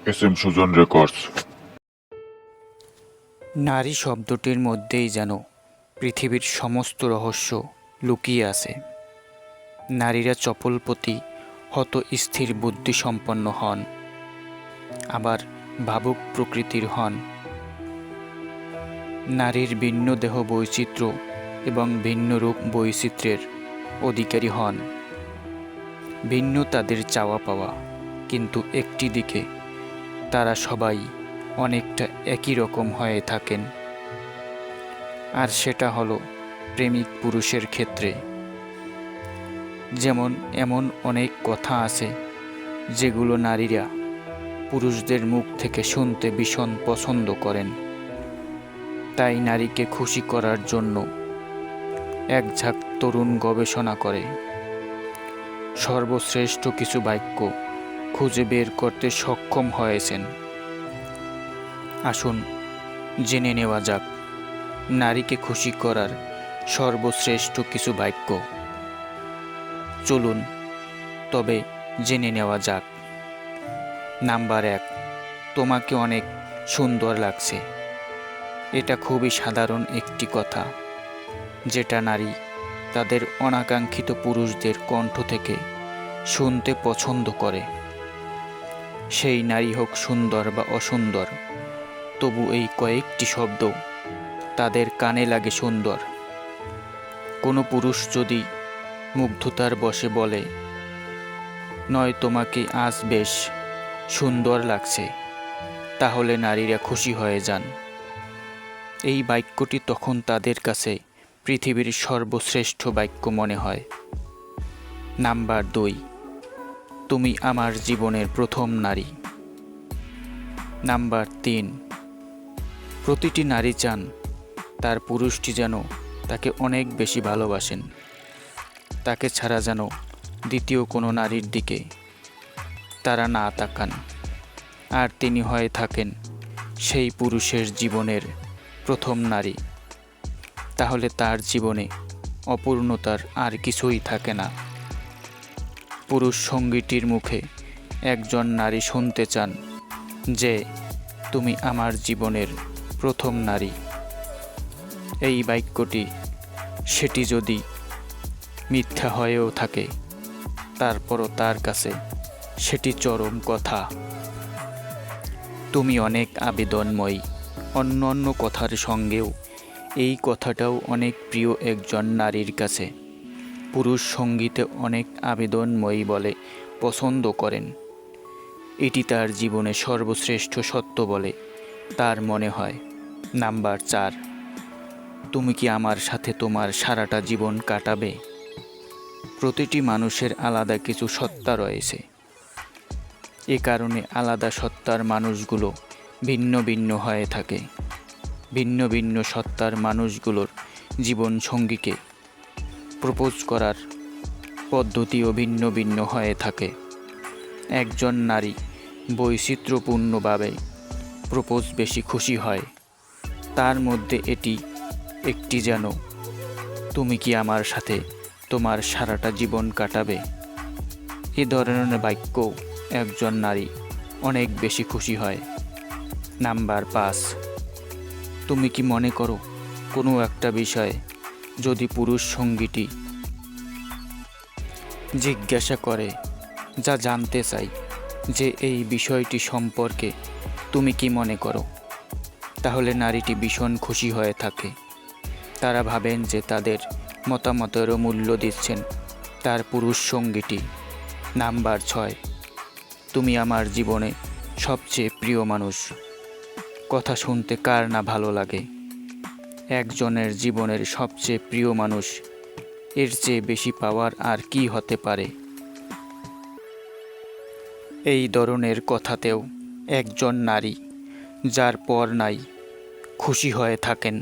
SM Sujan records. নারী শব্দটির মধ্যেই যেন পৃথিবীর সমস্ত রহস্য লুকিয়ে আছে। নারীরা চপলপতি, হত স্থির বুদ্ধিসম্পন্ন হন, আবার ভাবুক প্রকৃতির হন। নারীর ভিন্ন দেহ বৈচিত্র্য এবং ভিন্ন রূপ বৈচিত্র্যের অধিকারী হন। ভিন্ন তাদের চাওয়া পাওয়া, কিন্তু একটি দিকে তারা সবাই অনেকটা একই রকম হয়ে থাকেন, আর সেটা হলো প্রেমিক পুরুষের ক্ষেত্রে। যেমন এমন অনেক কথা আছে যেগুলো নারীরা পুরুষদের মুখ থেকে শুনতে ভীষণ পছন্দ করেন। তাই নারীকে খুশি করার জন্য এক ঝাঁক তরুণ গবেষণা করে সর্বশ্রেষ্ঠ কিছু বাক্য খুঁজে বের করতে সক্ষম হয়েছেন। আসুন জেনে নেওয়া যাক নারীকে খুশি করার সর্বশ্রেষ্ঠ কিছু বাক্য। চলুন তবে জেনে নেওয়া যাক। নাম্বার 1, তোমাকে অনেক সুন্দর লাগছে। এটা খুবই সাধারণ একটি কথা, যেটা নারী তাদের অনাকাঙ্ক্ষিত পুরুষদের কণ্ঠ থেকে শুনতে পছন্দ করে। সেই নারী হোক সুন্দর বা অসুন্দর, তবু এই কয়েকটি শব্দ তাদের কানে লাগে সুন্দর। কোনো পুরুষ যদি মুগ্ধতার বশে বলে, নয় তোমাকে আজ বেশ সুন্দর লাগছে, তাহলে নারীরা খুশি হয়ে যান। এই বাক্যটি তখন তাদের কাছে পৃথিবীর সর্বশ্রেষ্ঠ বাক্য মনে হয়। নাম্বার 2, তুমি আমার জীবনের প্রথম নারী। নাম্বার 3, প্রতিটি নারী চান তার পুরুষটি যেন তাকে অনেক বেশি ভালোবাসেন, তাকে ছাড়া যেন দ্বিতীয় কোনো নারীর দিকে তারা না তাকান, আর তিনি হয়ে থাকেন সেই পুরুষের জীবনের প্রথম নারী। তাহলে তার জীবনে অপূর্ণতার আর কিছুই থাকে না। পুরুষ সঙ্গীটির মুখে একজন নারী শুনতে চান যে তুমি আমার জীবনের প্রথম নারী। এই বাক্যটি সেটি যদি মিথ্যা হয়েও থাকে, তারপরও তার কাছে সেটি চরম কথা। তুমি অনেক আবেদনময়ী। অন্য কথার সঙ্গেও এই কথাটাও অনেক প্রিয় একজন নারীর কাছে। পুরুষ সঙ্গীতে অনেক আবেদনময়ী বলে পছন্দ করেন। এটি তার জীবনে সর্বশ্রেষ্ঠ সত্য বলে তার মনে হয়। নাম্বার 4, তুমি কি আমার সাথে তোমার সারাটা জীবন কাটাবে? প্রতিটি মানুষের আলাদা কিছু সত্তা রয়েছে। এ কারণে আলাদা সত্তার মানুষগুলো ভিন্ন ভিন্ন হয়ে থাকে। ভিন্ন ভিন্ন সত্তার মানুষগুলোর জীবন সঙ্গীকে প্রপোজ করার পদ্ধতিও ভিন্ন ভিন্ন হয়ে থাকে। একজন নারী বৈচিত্র্যপূর্ণভাবে প্রপোজ বেশি খুশি হয়। তার মধ্যে এটি একটি, যেন তুমি কি আমার সাথে তোমার সারাটা জীবন কাটাবে। এ ধরনের বাক্য একজন নারী অনেক বেশি খুশি হয়। নাম্বার 5, তুমি কি মনে করো কোনো একটা বিষয়ে যদি পুরুষ সঙ্গীটি জিজ্ঞাসা করে, যা জানতে চাই যে এই বিষয়টি সম্পর্কে তুমি কি মনে করো, তাহলে নারীটি ভীষণ খুশি হয়ে থাকে। তারা ভাবেন যে তাদের মতামতেরও মূল্য দিচ্ছেন তার পুরুষ সঙ্গীটি। নাম্বার 6, তুমি আমার জীবনে সবচেয়ে প্রিয় মানুষ। কথা শুনতে কার না ভালো লাগে? একজনের জীবনের সবচেয়ে প্রিয় মানুষ, এর চেয়ে বেশি পাওয়ার আর কি হতে পারে? এই ধরনের কথাতেও একজন নারী, যার পর নাই, খুশি হয়ে থাকেন।